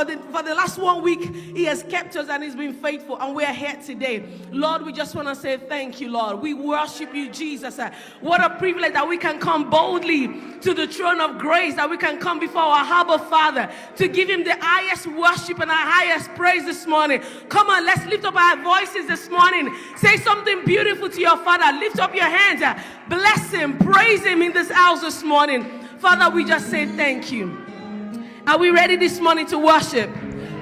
for the last 1 week, He has kept us and He's been faithful, and we are here today. Lord, we just want to say thank you, Lord. We worship you, Jesus. What a privilege that we can come boldly to the throne of grace, that we can come before our Abba Father to give Him the highest worship and our highest praise this morning. Come on, let's lift up our voices this morning. Say something beautiful to your Father. Lift up your hands. Bless Him. Praise Him in this house this morning. Father, we just say thank you. Are we ready this morning to worship?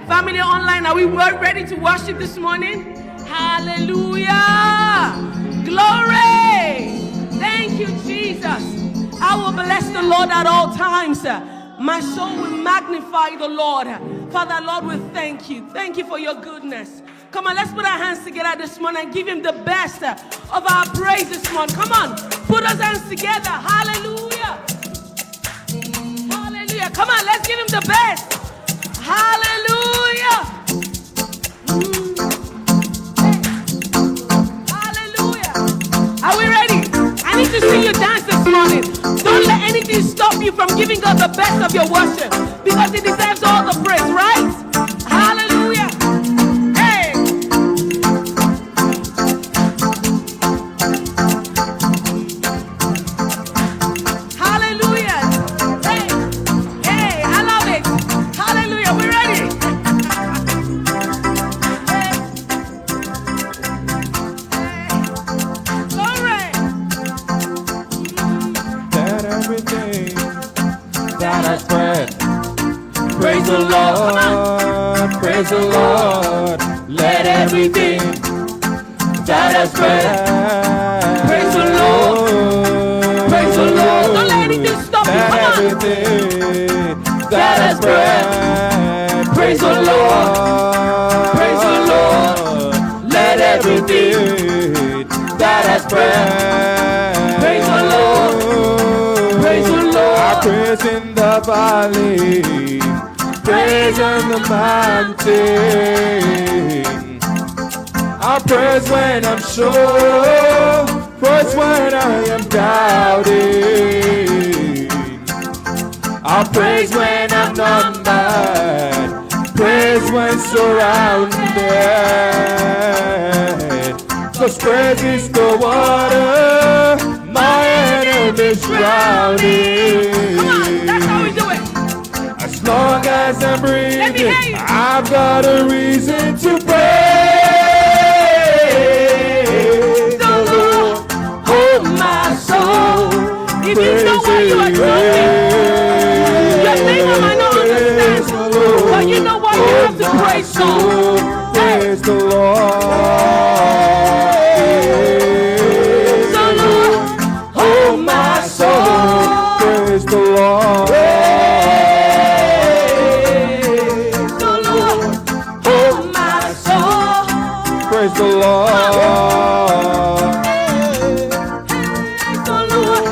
Family online, are we ready to worship this morning? Hallelujah! Glory! Thank you, Jesus. I will bless the Lord at all times. My soul will magnify the Lord. Father, Lord, we thank you. Thank you for your goodness. Come on, let's put our hands together this morning and give Him the best of our praise this morning. Come on, put our hands together. Hallelujah! Hallelujah! Come on, let's give Him the best. Hallelujah! Hallelujah! Are we ready? I need to see you dance this morning. Don't let anything stop you from giving God the best of your worship, because He deserves all the praise, right? Hallelujah! Hey! Hallelujah! Hey! Hey! I love it! Hallelujah! We're ready! Hey! Hey! Glory! That everything that I spread, praise the Lord, praise the Lord. Let everything that I spread, Praise the Lord. Praise the Lord. Don't let anything stop you. let Come on. everything that I spread, praise the Lord, Praise the Lord. Let everything that I spread, Praise the Lord. Praise the Lord. I praise in the valley, praise on the mountain. I praise when I'm sure, praise when I am doubting. I praise when I'm numbered, praise when surrounded. 'Cause praise is the water my enemies drowning. Come on. That's how we do it. As long as I'm Let me hear breathing, you. I've got a reason to praise the Lord. Oh, my soul. If you know what you are doing, your neighbor might not understand, but you know what? You have to praise God. Praise the Lord. The Lord. Oh, my soul, praise the Lord. The Lord. Oh, my soul. Praise the Lord. The Lord.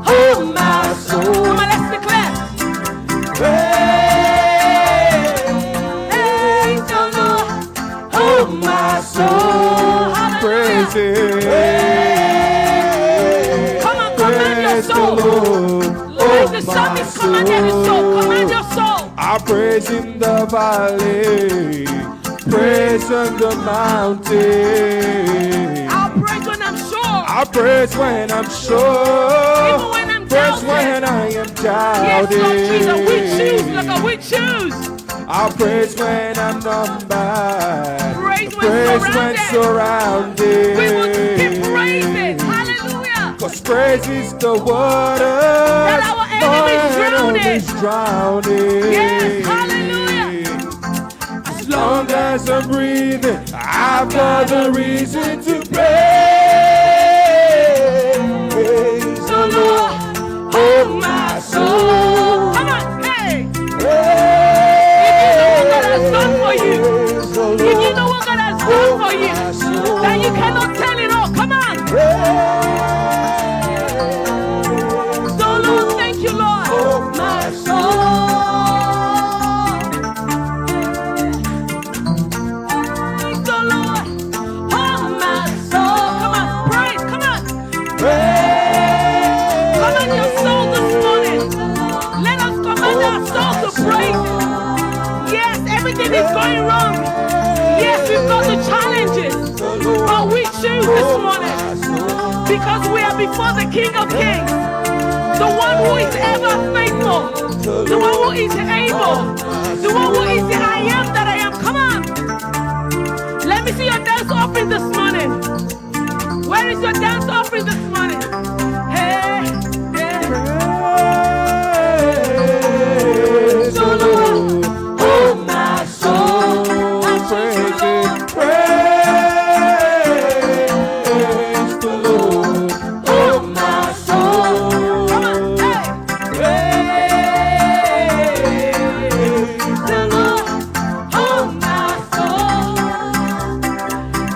Oh, my soul. Come on, let's declare. Praise the Lord. Oh, my soul. Praise Hallelujah. Him. Come on, command your Praise the soul. Lord. Like the psalmist commanded his soul. Command your soul. I praise in the valley, praise on the mountain. I'll praise when I'm sure. I praise when I'm Even sure, when I'm praise doubting. when I am Yes, doubting. Lord Jesus, we choose. Look at we choose. I praise when I'm numbered, Praise when surrounded. We will keep praising. Hallelujah. 'Cause praise is the water That our enemies drowning. Yes, hallelujah. As long as I'm breathing, I've got a reason to praise the Lord. Oh, my soul. Come on, hey. Praise If you know what God has done for you, the Lord. if you know what God has done for you, then you cannot tell it all. Come on. So Lord, thank you, Lord. My soul. Thank the Lord. Oh, my soul. because we are before the King of Kings, the one who is ever faithful, the one who is able, the one who is the I am that I am. Come on. Let me see your dance offering this morning. Where is your dance offering this morning? Hey, hey. Praise the Lord, oh my soul, praise Him. Praise the Lord, oh my soul. Come on, hey. Praise the Lord, oh my soul.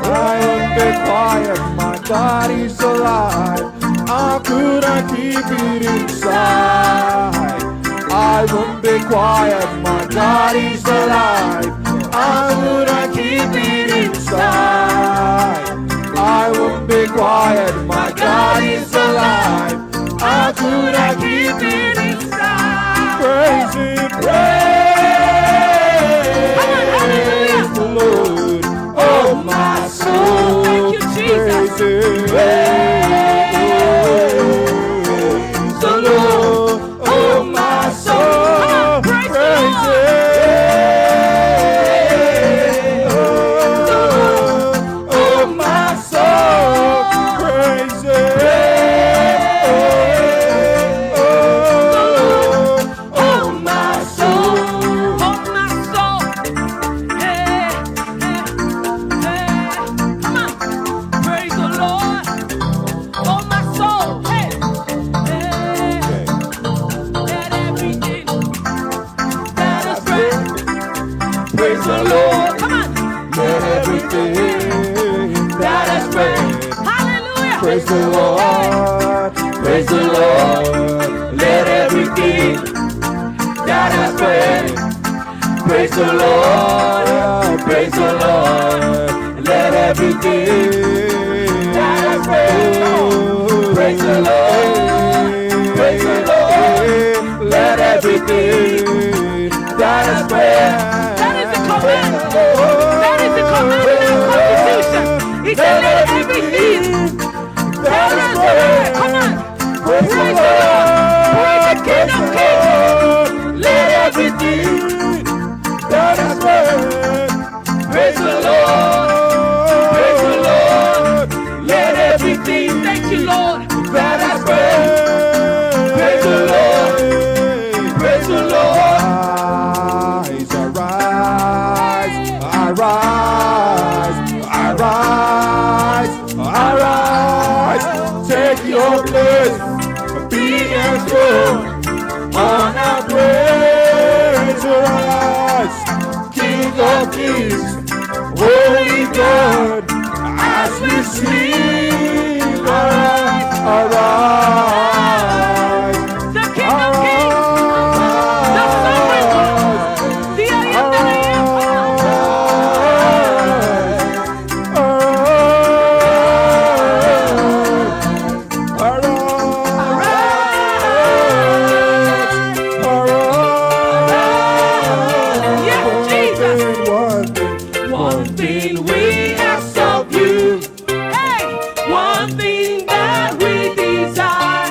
I won't be quiet, my God is alive. How could I keep it inside? I won't be quiet, my God is alive. How could I keep it inside? I won't be quiet, my God is alive. How could I keep it inside? Praise Him, praise the Lord, oh my soul. Thank you, Jesus. Praise the Lord, oh my soul. Praise the Praise Lord. oh my soul. Praise oh my soul. Oh, my soul. Hey, hey, hey. Come on. Praise the Lord. Oh, my soul. Hey, hey. Let everything that is breath Praise the Lord. come on. Let everything that has breath Hallelujah. praise the Lord. Praise the Lord. Let everything that has breath praise the Lord. Praise the Lord. Let everything that has breath praise the Lord. Praise the Lord. Let everything that has breath. That is the command. That is the command in our Constitution. He said, let everything that is breath. Come on. Praise the Lord. Praise the King of Kings. Let everything that has breath praise the Lord. Praise the Lord. Let everything Thank you, Lord. that has breath praise the Lord. Praise the Lord. Arise, arise, arise, arise. Take your place, be enthroned on our praise. Arise, King of Kings, Holy God, as we sing. Arise, arise, The King of Kings. The Sovereign Lord. The I am that I am. Yes, Jesus. One thing we ask of you. Hey, one thing that we desire,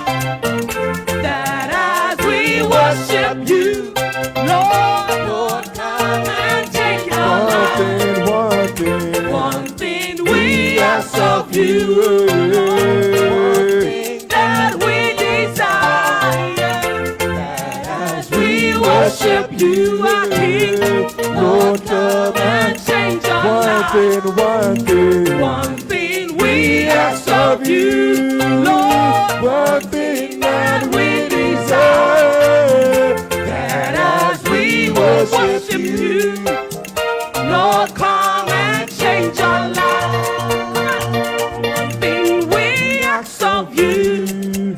that as we worship you, Lord, come and take our life. One thing we ask of you, one thing that we desire, that as we worship you, our King, Lord, come and change our life. One thing we ask of you, Lord, One thing that we desire, that as we worship you, Lord, come and change our life. One thing we ask of you,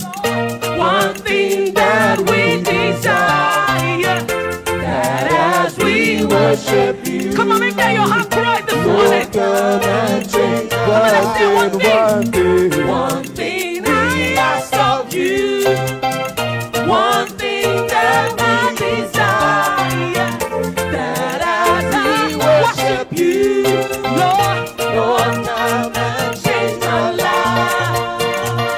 one thing that we desire, that as we worship you. Come on, make that your heart cry this morning. Come and change Come on, let's do one thing. one thing. One thing I ask of you, one thing that we desire, that as we worship you, Lord, come and change my life.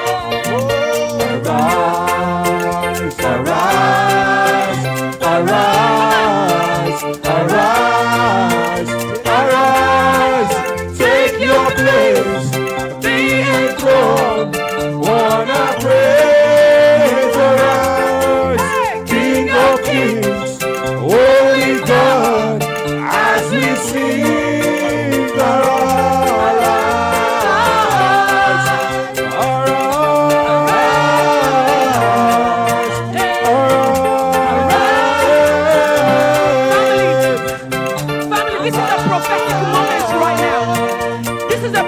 enemies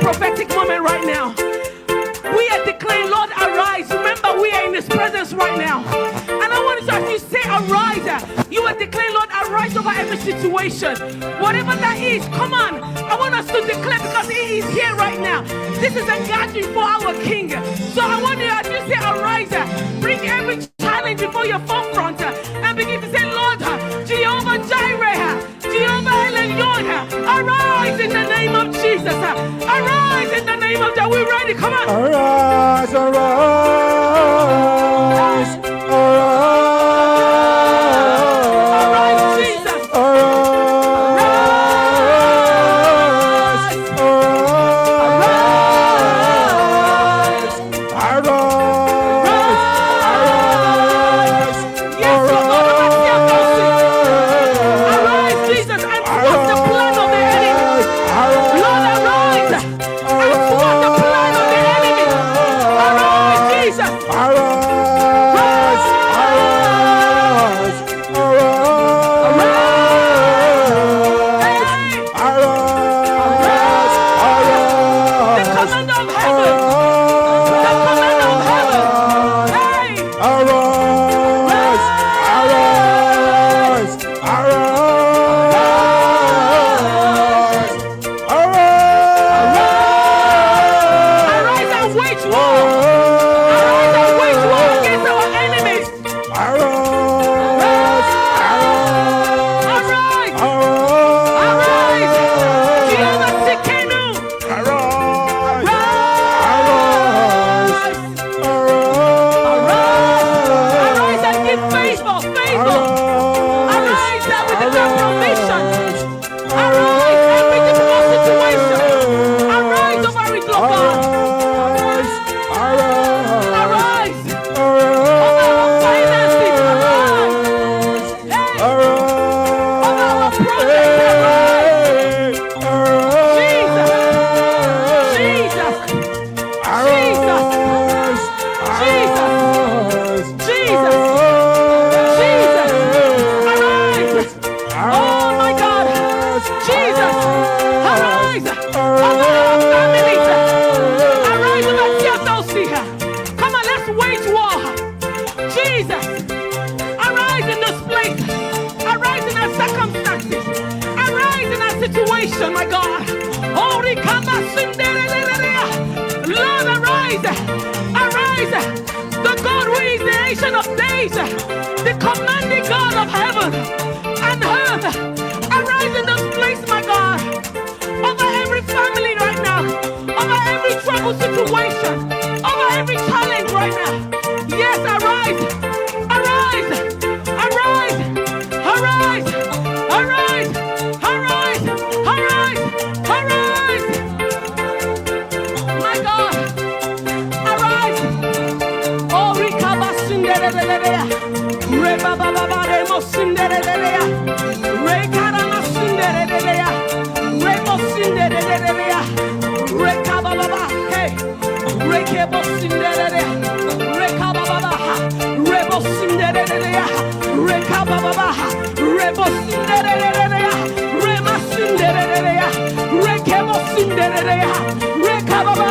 prophetic moment right now. We are declaring, Lord, arise. Remember, we are in His presence right now. And I want you to, as you say arise, you are declaring, Lord, arise over every situation. Whatever that is, come on. I want us to declare because He is here right now. This is a gathering for our King. So I want you, as you say arise, bring every challenge before your forefront and begin to say, Lord, Jehovah Jireh, Jehovah Elyon, arise in the name of Jesus. Arise in the name of Jesus. We're ready. Come on. Arise, arise, Arise, Jesus. My God, Lord, arise, arise, the God who is the Ancient of Days, the commanding God of heaven and earth, arise in this place, my God, over every family right now, over every troubled situation, over every challenge right now. Yes, arise, arise, arise, arise, arise, arise, arise, arise. My God, arise. Oh, Rikaba Cinderella, Rebaba Remo Cinderella, Rekarama Cinderella, Remo Cinderella, Rekababa, hey, Rekebo Cinderella, Rekababa, Rebo Cinderella, Rekababa, Rebo Cinderella, Rema Cinderella, Rekebo Cinderella, Rekababa,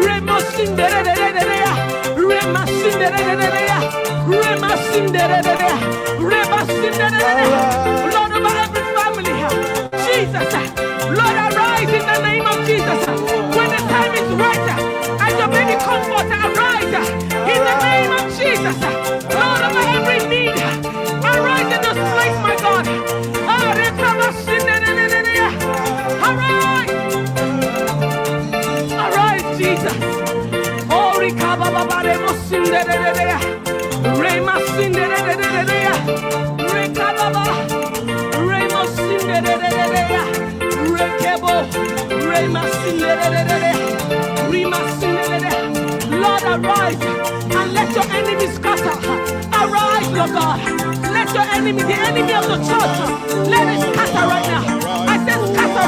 Remo Cinderella, Rema Cinderella, Rema Cinderella, Rema Cinderella. Lord, over every family, Jesus, Lord, arise in the name of Jesus. When the time is right, and your baby comfort, arise in the name of Jesus. Lord, over every need, arise in this place, my God. Arise, Jesus. Oh, Rikababa Remo Cinderella, Rema Cinderella, Rekababa, Remo Cinderella, Rekebo, Rema Cinderella, Rema Cinderella. Lord, arise and let your enemies scatter. Arise, Lord God. Let your enemy, the enemy of the church, let it scatter right now. I said scatter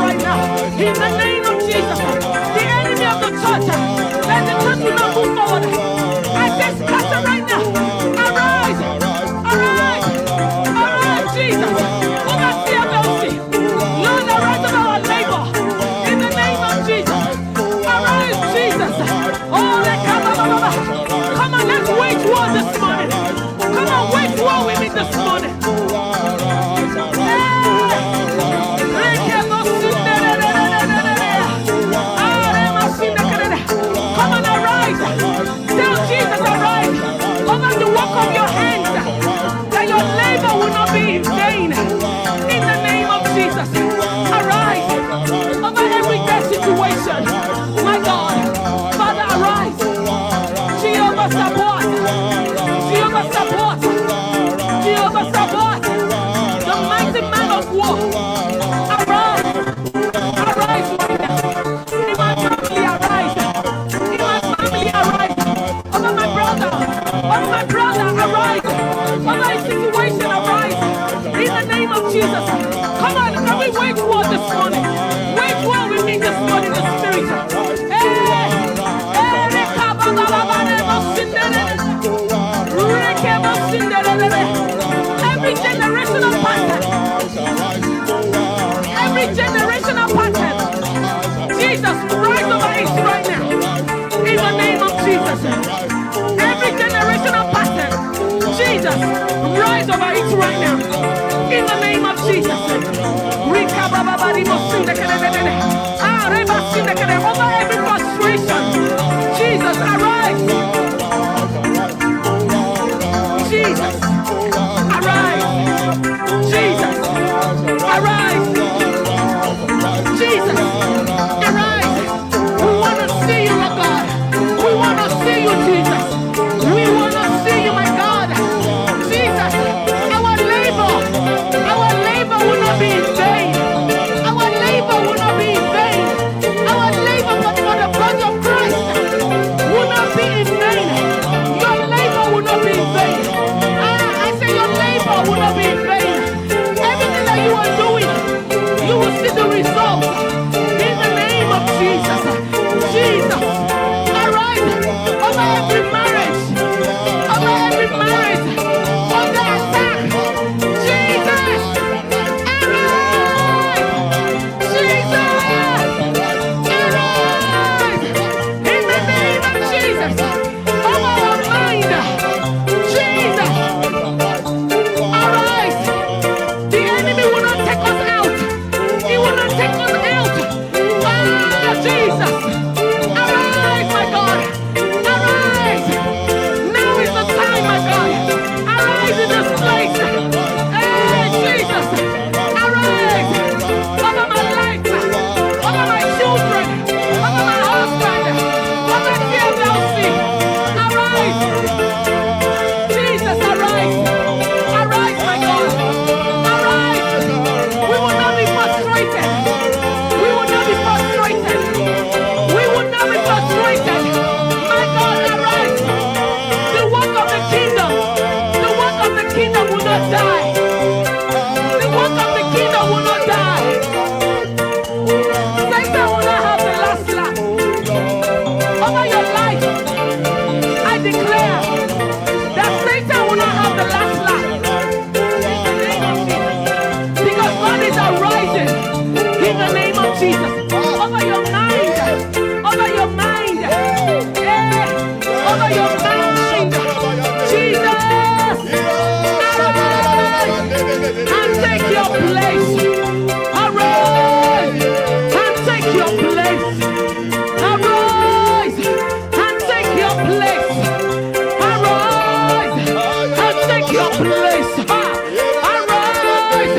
Jesus. Arise over every dead situation. My God. Father, arise. Jehovah Sabaoth. Jehovah Sabaoth. Jehovah Sabaoth. The mighty man of war. Arise. Arise right now. In my family, arise. In my family, arise. Over my brother. Over my brother, arise. Over his situation, arise. In the name of Jesus. Come on, can we wage war this morning? Wage war with me this morning, the Spirit. Every generational pattern. Every generational pattern. Jesus, rise over it right now. In the name of Jesus. Every generational pattern. Jesus, rise over it right now. In the name of Jesus. Over every frustration. Jesus, arise. Jesus, arise. Jesus, arise. Jesus, arise. We want to see you, Lord God. We want to see you, Jesus. We want to see you, my God. Jesus, our labor will not be in vain. Our labor will not be in vain. Our labor for the body of Christ will not be in vain. Your labor will not be in vain. I say your labor will not be in vain. Everything that you are doing, you will see the results. In the name of Jesus. Jesus, arise over every marriage. Over every marriage. Under attack. Jesus, arise. Jesus, arise. In the name of Jesus. Over our mind. Jesus, arise. The enemy will not take us out. He will not take us out. Ah, Jesus. Arise, my God. Arise. Now is the time, my God. Arise in this place. Hey, Jesus. Arise. Over my life. Over my children. Over my husband. Over TLC. Arise. Jesus, arise. Arise, my God. Arise. We will not be frustrated. We will not be frustrated. We will not be frustrated. My God, arise. The work of the kingdom. The work of the kingdom will not die. The work of the kingdom will not die. Satan will not have the last laugh over your life. I declare that Satan will not have the last laugh. In the name of Jesus. Because God is arising. In the name of Jesus. Over your mind. Over your mind. Yeah. Over your mind. Jesus. Arise. And take your place. Arise. And take your place. Arise. And take your place. Arise. And take your place. Arise.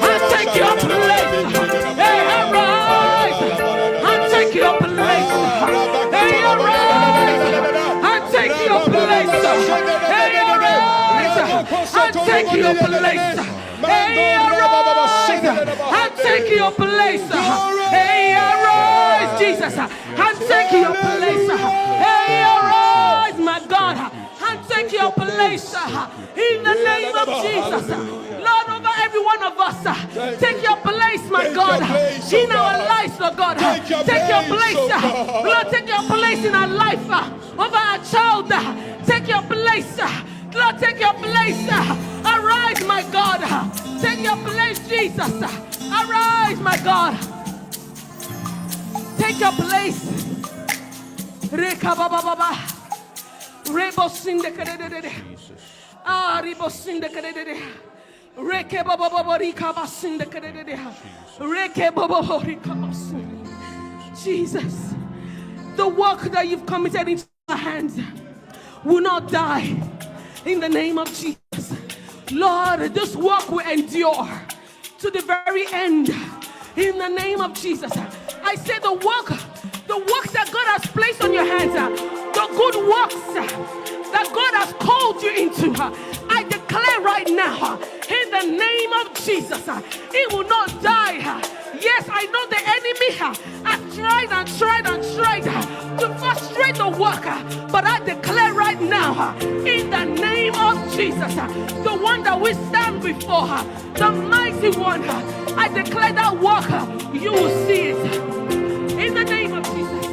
And take your place. Hey, arise. And take your place. Hey, arise. And take your place. Hey, arise. And take your place. Hey, arise. And take your place. Hey, arise, Jesus. And take your place. Hey, arise, my God. And take your place. In the name of Jesus. Lord, over every one of us. Take your place, my God. In our lives, Lord God. Take your place. Lord, take your place in our life. Over our child. Take your place. Lord, take your place. Arise, my God. Take your place, Jesus. Arise, my God. Take your place. Reka baba baba. Rebo sinde kadede. Ah, rebo sinde kadede. Reke baba baba rika basinde kadede. Reke baba baba rika basinde. Jesus, the work that you've committed into our hands will not die. In the name of Jesus. Lord, this work will endure to the very end. In the name of Jesus, I say the works that God has placed on your hands, the good works that God has called you into, I declare right now, in the name of Jesus, it will not die. Yes, I know the enemy has tried to frustrate the work, but I declare right now, in the name of Jesus, the one that we stand before, the mighty one, I declare that work, you will see it. In the name of Jesus.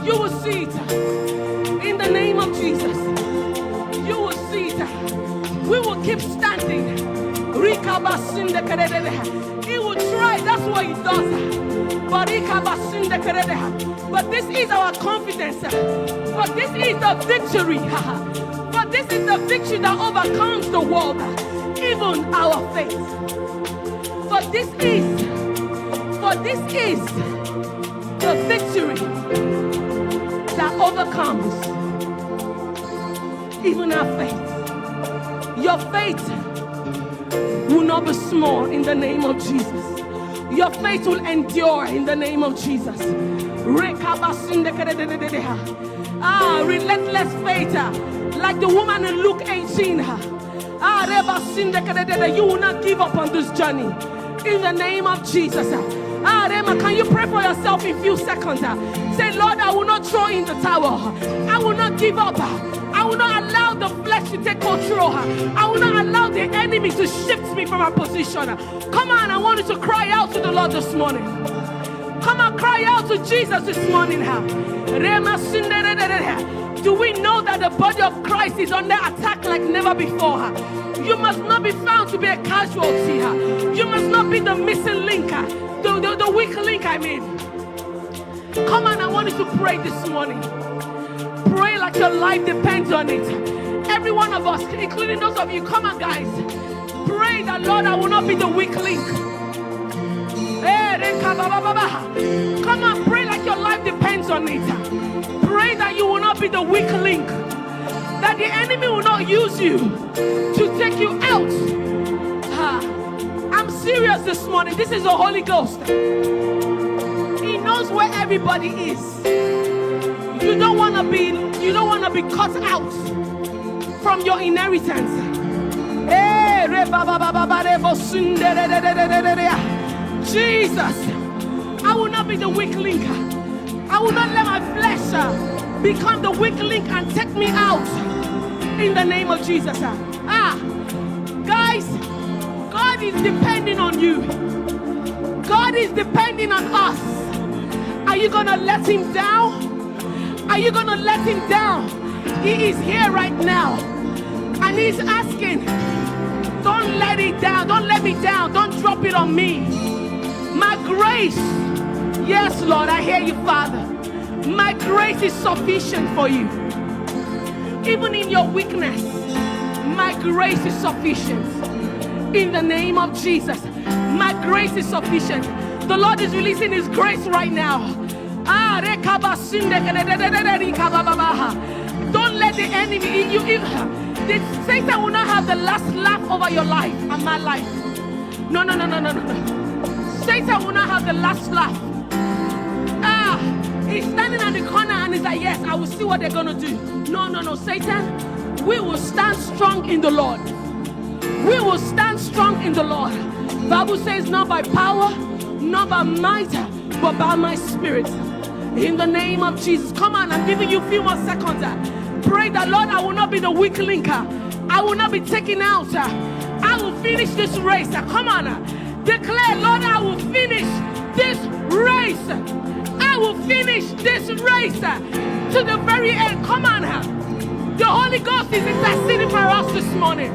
You will see it. In the name of Jesus. You will see it. We will keep standing. He will try, that's what he does. But this is our confidence. But this is the victory. But this is the victory that overcomes the world, even our faith. But this is the victory that overcomes even our faith. Your faith will not be small in the name of Jesus. Your faith will endure in the name of Jesus. Relentless faith, like the woman in Luke 18. You will not give up on this journey in the name of Jesus. Can you pray for yourself in a few seconds? Say, Lord, I will not throw in the towel. I will not give up. I will not allow the flesh to take control. I will not allow the enemy to shift me from my position. Come on, I want you to cry out to the Lord this morning. Come on, cry out to Jesus this morning. Do we know that the body of Christ is under attack like never before? You must not be found to be a casualty. You must not be the missing link, the weak link, I mean. Come on, I want you to pray this morning. Pray like your life depends on it. Every one of us, including those of you, come on, guys. Pray that, Lord, I will not be the weak link. Come on, pray like your life depends on it. Pray that you will not be the weak link. That the enemy will not use you to take you out. I'm serious this morning. This is the Holy Ghost. He knows where everybody is. You don't want to be cut out from your inheritance. Jesus, I will not be the weak link. I will not let my flesh become the weak link and take me out in the name of Jesus. Guys, God is depending on you. God is depending on us. Are you going to let him down? Are you going to let him down? He is here right now. And he's asking, don't let it down. Don't let me down. Don't drop it on me. My grace. Yes, Lord, I hear you, Father. My grace is sufficient for you. Even in your weakness, my grace is sufficient. In the name of Jesus, my grace is sufficient. The Lord is releasing his grace right now. Don't let the enemy, Satan will not have the last laugh over your life and my life. No. Satan will not have the last laugh. He's standing at the corner and he's like, yes, I will see what they're going to do. No, Satan, we will stand strong in the Lord. We will stand strong in the Lord. The Bible says, not by power, not by might, but by my spirit. In the name of Jesus. Come on, I'm giving you a few more seconds. Pray that, Lord, I will not be the weak link. I will not be taken out. I will finish this race. Come on. Declare, Lord, I will finish this race. I will finish this race to the very end. Come on. The Holy Ghost is interceding for us this morning.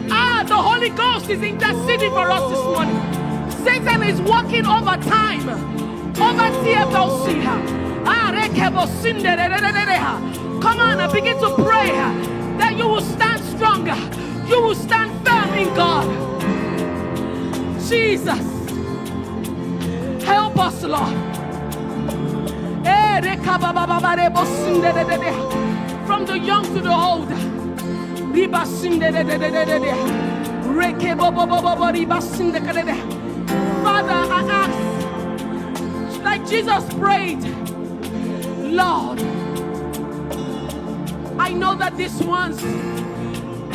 The Holy Ghost is interceding for us this morning. Satan is working overtime. Over TFLC. Come on and begin to pray that you will stand stronger. You will stand firm in God. Jesus, help us, Lord. From the young to the old, Father, I ask, like Jesus prayed, Lord, I know that these ones,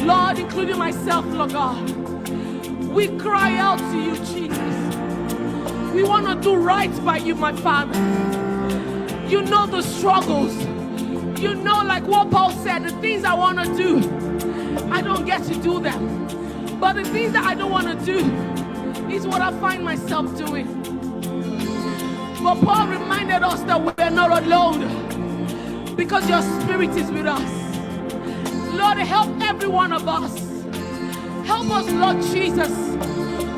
Lord, including myself, Lord God, we cry out to you, Jesus. We want to do right by you, my Father. You know the struggles. You know, like what Paul said, the things I want to do, I don't get to do them. But the things that I don't want to do is what I find myself doing. But Paul reminded us that we are not alone because your Spirit is with us. Lord, help every one of us. Help us, Lord Jesus,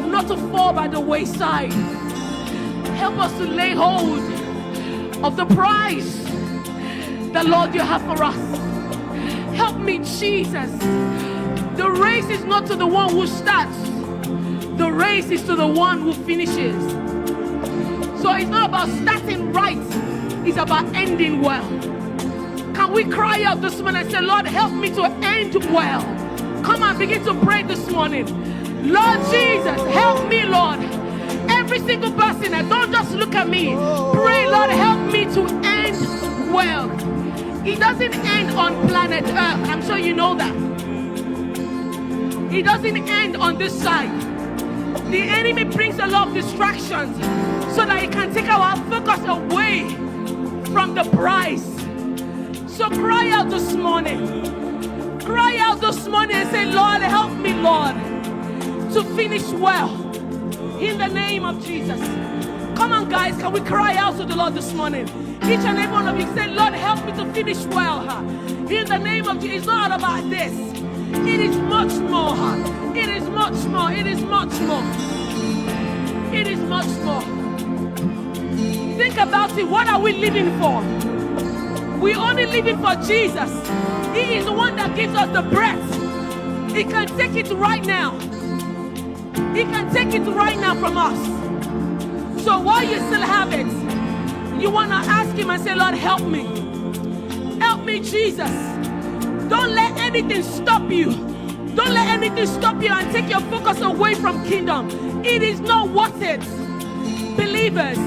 not to fall by the wayside. Help us to lay hold of the prize that, Lord, you have for us. Help me, Jesus. The race is not to the one who starts. The race is to the one who finishes. So it's not about starting right. It's about ending well. Can we cry out this morning and say, Lord, help me to end well? Come on, begin to pray this morning. Lord Jesus, help me, Lord. Every single person, don't just look at me. Pray, Lord, help me to end well. It doesn't end on planet Earth. I'm sure you know that. It doesn't end on this side. The enemy brings a lot of distractions so that he can take our focus away from the prize. So cry out this morning. Cry out this morning and say, Lord, help me, Lord, to finish well. In the name of Jesus. Come on, guys, can we cry out to the Lord this morning? Each and every one of you say, Lord, help me to finish well. In the name of Jesus. It's not about this. It is much more. It is much more. It is much more. It is much more. Think about it. What are we living for? We're only living for Jesus. He is the one that gives us the breath. He can take it right now. He can take it right now from us. So while you still have it, you want to ask him and say, Lord, help me. Help me, Jesus. Don't let anything stop you. Don't let anything stop you and take your focus away from kingdom. It is not worth it. Believers,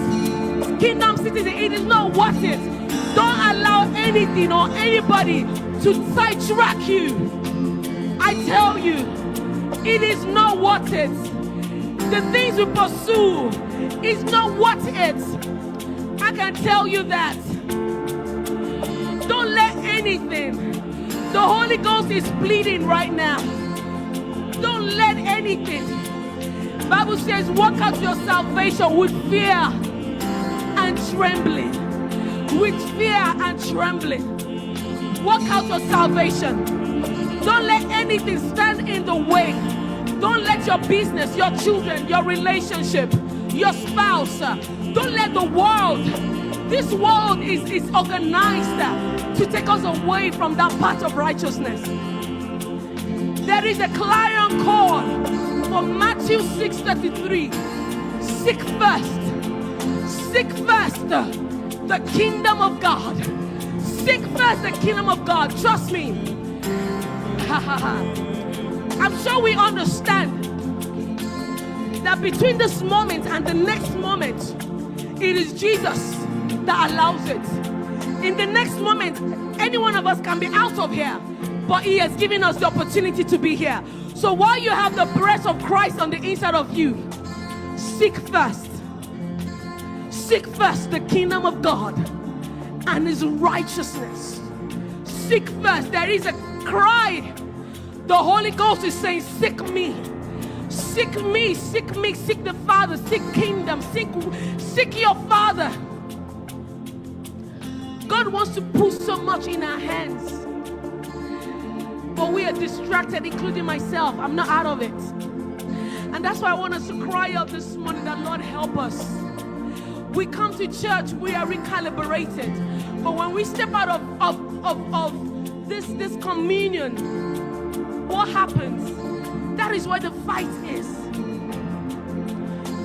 kingdom citizens, it is not worth it. Don't allow anything or anybody to sidetrack you. I tell you, it is not worth it. The things we pursue is not worth it. I can tell you that. Don't let anything. The Holy Ghost is bleeding right now. Don't let anything. The Bible says, work out your salvation with fear and trembling. With fear and trembling. Work out your salvation. Don't let anything stand in the way. Don't let your business, your children, your relationship, your spouse, don't let the world, this world is organized to take us away from that path of righteousness. There is a clarion call for Matthew 6:33. Seek first the kingdom of God. Seek first the kingdom of God. Trust me. I'm sure we understand that between this moment and the next moment, it is Jesus that allows it. In the next moment, any one of us can be out of here, but he has given us the opportunity to be here. So while you have the breath of Christ on the inside of you, seek first the kingdom of God and his righteousness. Seek first. There is a cry. The Holy Ghost is saying, seek me. Seek me, seek me, seek the Father, seek kingdom, seek your Father. God wants to put so much in our hands, but we are distracted, including myself. I'm not out of it. And that's why I want us to cry out this morning that, Lord, help us. We come to church, we are recalibrated. But when we step out of this communion, what happens? That is where the fight is.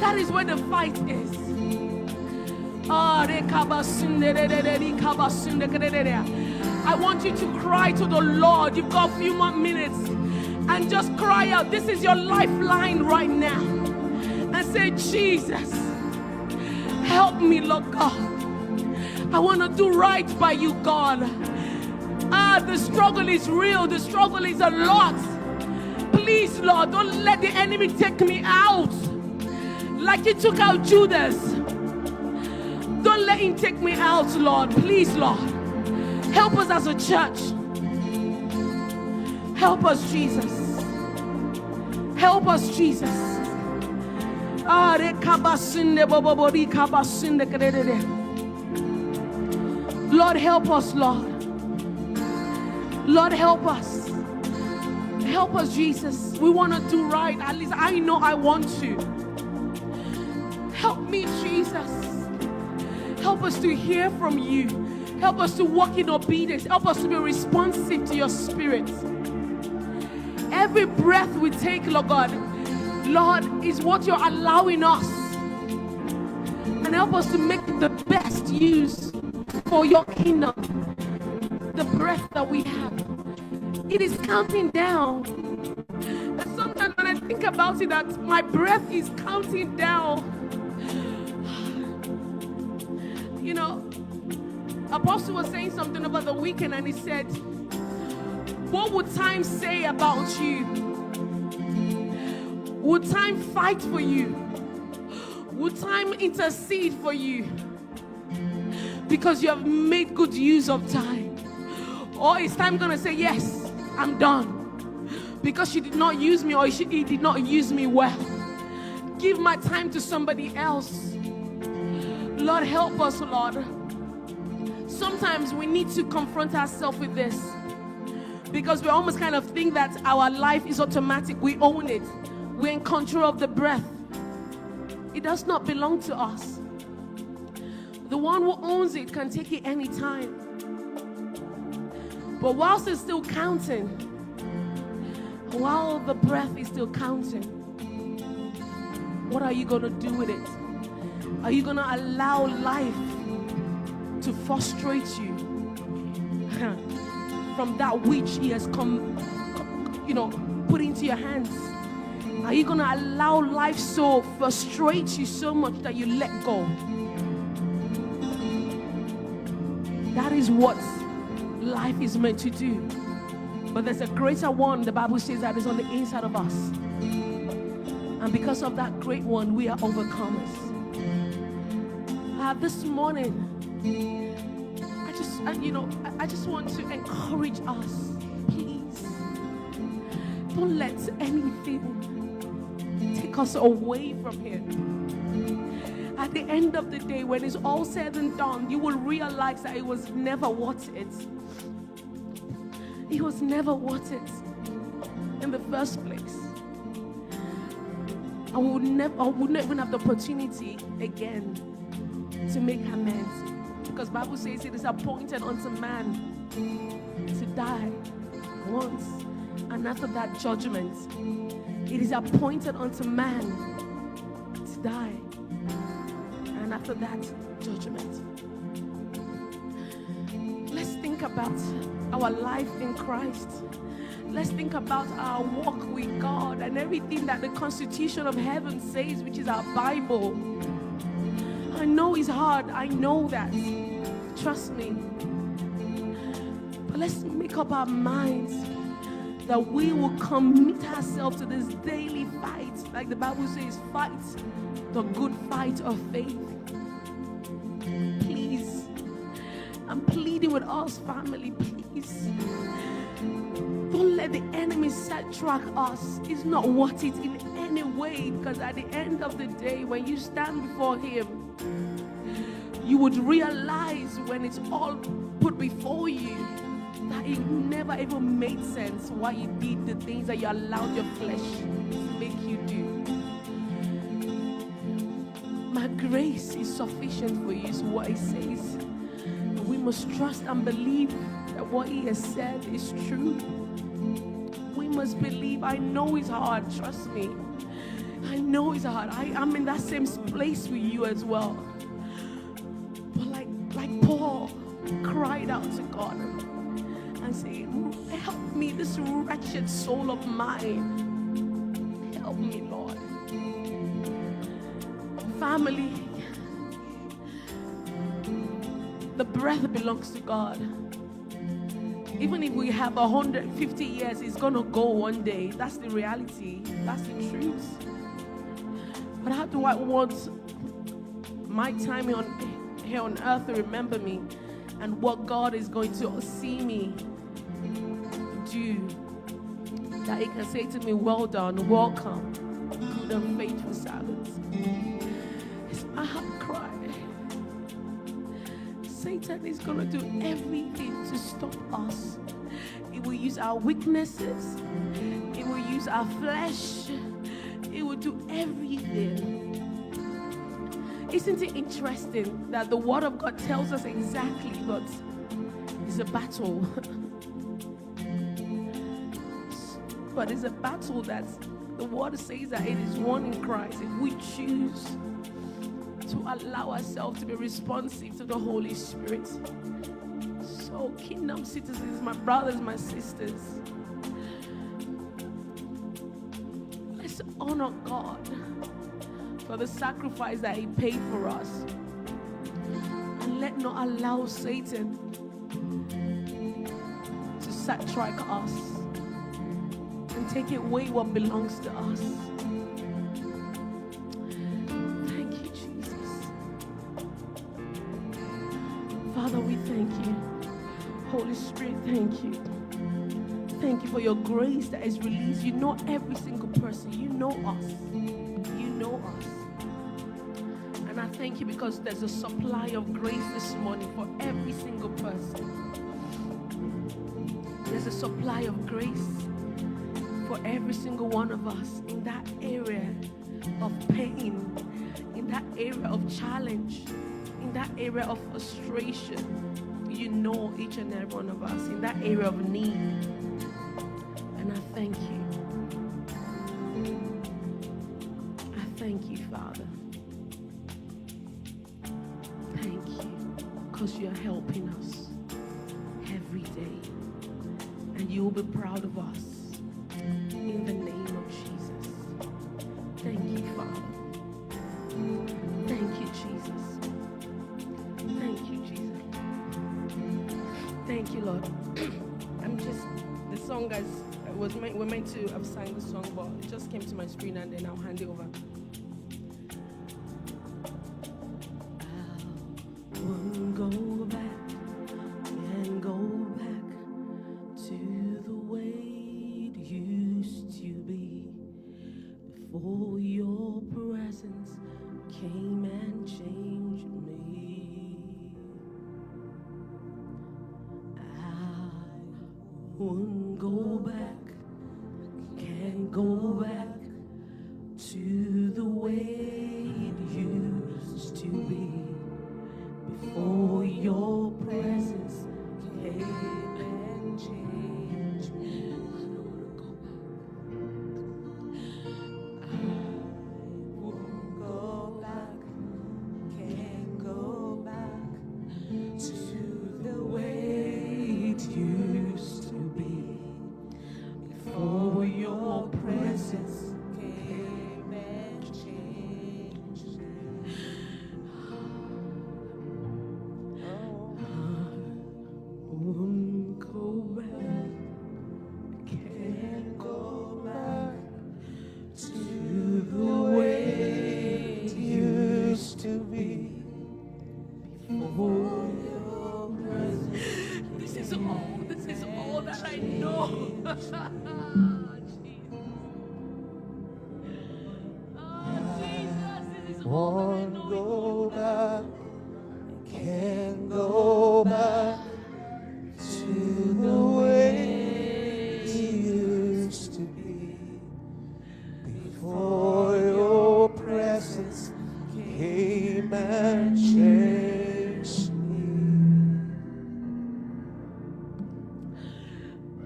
That is where the fight is. I want you to cry to the Lord. You've got a few more minutes. And just cry out. This is your lifeline right now. And say, Jesus, help me, Lord God. I want to do right by you, God. The struggle is real. The struggle is a lot. Please, Lord, don't let the enemy take me out like he took out Judas. Don't let him take me out, Lord. Please, Lord. Help us as a church. Help us, Jesus. Help us, Jesus. Lord, help us, Lord. Lord, help us. Help us, Jesus. We want to do right. At least I know I want to. Help me, Jesus. Help us to hear from you. Help us to walk in obedience. Help us to be responsive to your spirit. Every breath we take, Lord God, Lord, is what you're allowing us. And help us to make the best use for your kingdom. The breath that we have, it is counting down. And sometimes when I think about it, that my breath is counting down. You know, Apostle was saying something about the weekend, and he said, what would time say about you? Would time fight for you? Would time intercede for you? Because you have made good use of time. Or is time going to say, yes, I'm done? Because she did not use me, or he did not use me well. Give my time to somebody else. Lord, help us, Lord. Sometimes we need to confront ourselves with this. Because we almost kind of think that our life is automatic. We own it. We're in control of the breath. It does not belong to us. The one who owns it can take it any time. But whilst it's still counting, while the breath is still counting, what are you going to do with it? Are you going to allow life to frustrate you from that which he has put into your hands? Are you going to allow life so frustrate you so much that you let go? That is what life is meant to do. But there's a greater one, the Bible says, that is on the inside of us. And because of that great one, we are overcomers. This morning, I just want to encourage us, please. Don't let anything take us away from here. At the end of the day, when it's all said and done, you will realize that it was never worth it. It was never worth it in the first place. And we would not even have the opportunity again to make amends. Because the Bible says it is appointed unto man to die once, and after that judgment. It is appointed unto man to die, and after that judgment. Let's think about our life in Christ. Let's think about our walk with God and everything that the Constitution of Heaven says, which is our Bible. I know it's hard. I know that. Trust me. But let's make up our minds that we will commit ourselves to this daily fight. Like the Bible says, fight the good fight of faith. Please. I'm pleading with us, family, please. Don't let the enemy sidetrack us. It's not worth it in any way, because at the end of the day, when you stand before him, you would realize when it's all put before you that it never ever made sense why you did the things that you allowed your flesh to make you do. My grace is sufficient for you, is what it says. We must trust and believe that what he has said is true. We must believe. I know it's hard, trust me. I know it's hard. I'm in that same place with you as well. But like Paul cried out to God, and say, help me, this wretched soul of mine. Help me, Lord. Family, the breath belongs to God. Even if we have 150 years, it's gonna go one day. That's the reality. That's the truth. But how do I want my time here on earth to remember me, and what God is going to see me do, that He can say to me, well done, welcome, good and faithful servant. It's my heart cry. Satan is going to do everything to stop us. He will use our weaknesses. He will use our flesh. He will do everything. Isn't it interesting that the Word of God tells us exactly, but it's a battle. But it's a battle that the Word says that it is won in Christ if we choose to allow ourselves to be responsive to the Holy Spirit. So, kingdom citizens, my brothers, my sisters, let's honor God for the sacrifice that He paid for us. And let not allow Satan to sidetrack us and take away what belongs to us. Thank you, Jesus. Father, we thank you. Holy Spirit, thank you. Thank you for your grace that is released. You know every single person. You know us. You know us. And I thank you because there's a supply of grace this morning for every single person. There's a supply of grace for every single one of us in that area of pain, in that area of challenge, in that area of frustration. You know each and every one of us in that area of need. And I thank you. I thank you, Father. Thank you, because you're helping us every day. And you will be proud of us in the name of Jesus. Thank you, Father. Thank you, Jesus. Thank you, Jesus. Thank you, Lord. The song, guys, we're meant to have sang the song, but it just came to my screen, and then I'll hand it over. I won't go back and go back to the way it used to be before your presence came and changed me. Won't go back, can't go back to the way it used to be before your presence came and changed me. I won't go back, can't go back to the way it used to be before your presence came and changed me. I won't go back, can't go back to the way it used to be before your presence. This is all that I know. Jesus. This is all that I know. Won't go back, can't go back to the way it used to be before your presence came and changed me.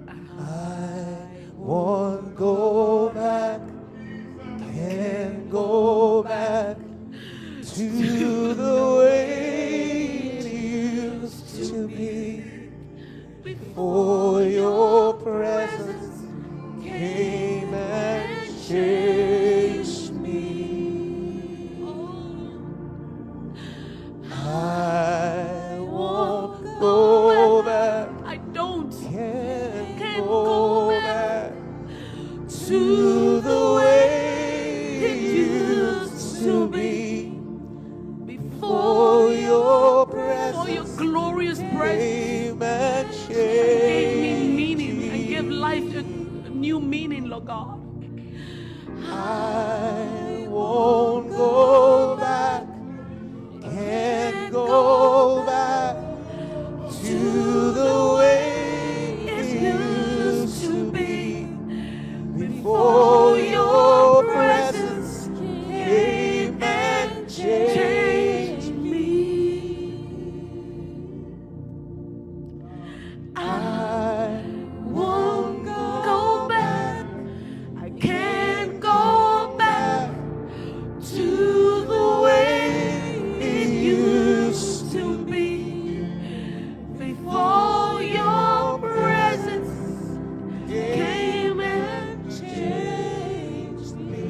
I won't go back, can't go back to to the way it used to be. Before your presence glorious presence came and gave me changed meaning and gave life a new meaning, Lord God. I won't go back, can't go back to the way it used to be. Before your presence came and changed me. I won't go back, I can't go back to the way it used to be. Before your presence came and changed me.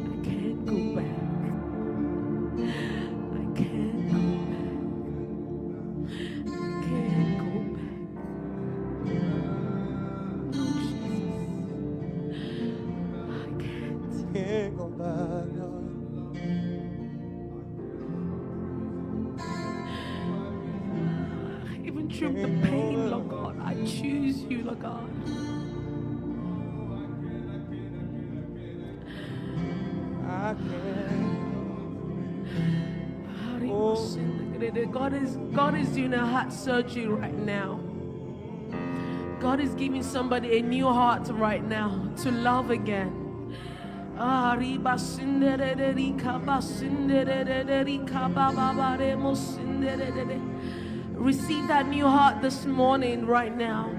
I can't go back. I can't go back. I can't go back. No, Jesus. I can't. Can't go back. No. Even through the pain, Lord God, I choose you, Lord God. I can't. God is doing a heart surgery right now. God is giving somebody a new heart right now to love again. Receive that new heart this morning, right now.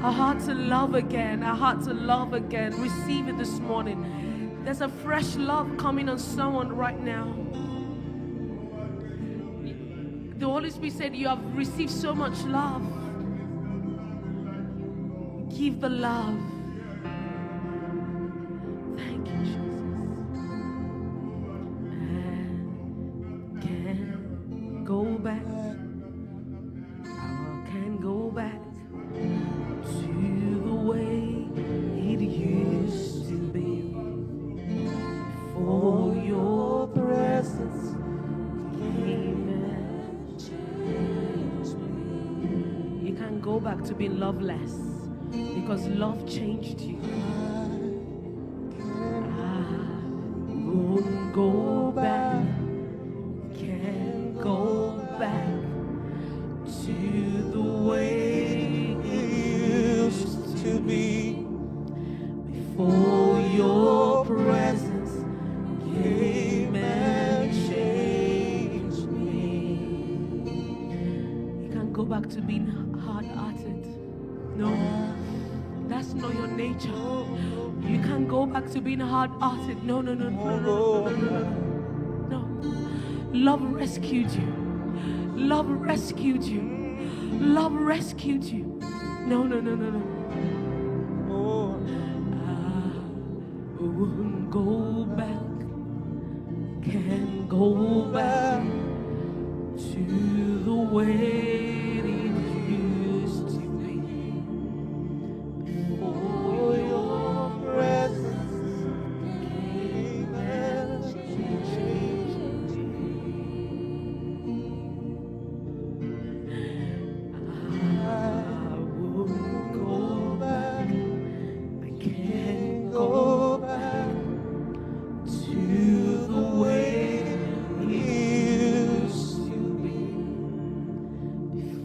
A heart to love again, a heart to love again. Receive it this morning. There's a fresh love coming on someone right now. The Holy Spirit said, you have received so much love. Give the love. Thank you, Jesus. And can't go back. I can't go back to the way it used to be. For your presence came and changed me. You can't go back to being loveless, because love changed you. I won't go back, can't go back to the way it used to be. Before your presence came and changed me. You can't go back to being hard-hearted. No, that's not your nature. You can't go back to being hard-hearted. No. Love rescued you. Love rescued you. Love rescued you. No. I won't go back. Can't go back to the way it used to be. Before your presence came and changed me. I won't go back. I can't go back to the way it used to be.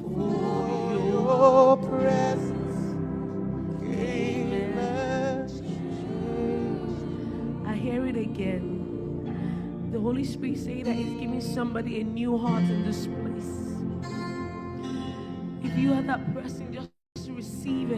Before your presence came and changed. I hear it again. The Holy Spirit say that He's giving somebody a new heart in this place. If you are that person, just receive it.